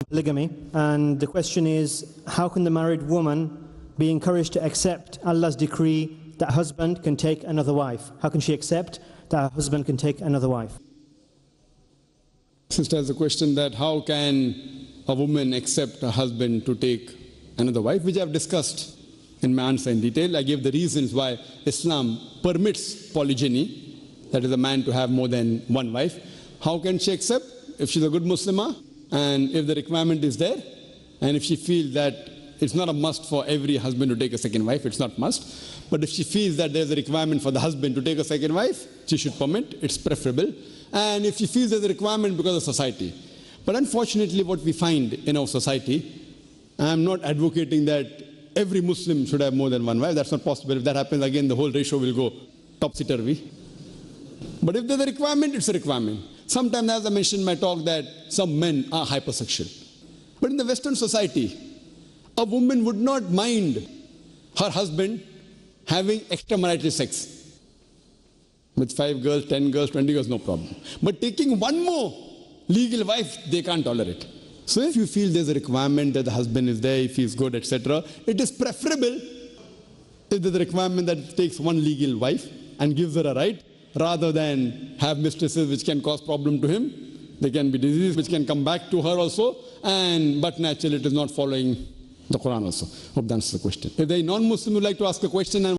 polygamy, and the question is, how can the married woman be encouraged to accept Allah's decree that husband can take another wife? How can she accept that her husband can take another wife? Sister has a question that how can a woman accept a husband to take another wife, which I have discussed in my answer in detail. I gave the reasons why Islam permits polygyny, that is a man to have more than one wife. How can she accept? If she's a good Muslimah, and if the requirement is there, and if she feels that it's not a must for every husband to take a second wife, it's not must, but if she feels that there's a requirement for the husband to take a second wife, she should permit, it's preferable. And if she feels there's a requirement because of society. But unfortunately what we find in our society, I'm not advocating that every Muslim should have more than one wife, that's not possible. If that happens, again the whole ratio will go topsy-turvy. But if there's a requirement, it's a requirement. Sometimes, as I mentioned in my talk, that some men are hypersexual. But in the Western society, a woman would not mind her husband having extramarital sex. With 5 girls, 10 girls, 20 girls, no problem. But taking one more legal wife, they can't tolerate. So if you feel there's a requirement that the husband is there, he feels good, etc., it is preferable if there's a requirement that takes one legal wife and gives her a right, rather than have mistresses which can cause problem to him. There can be disease which can come back to her also, but naturally it is not following the Quran also. Hope that answers the question. If the non-Muslim would like to ask a question, and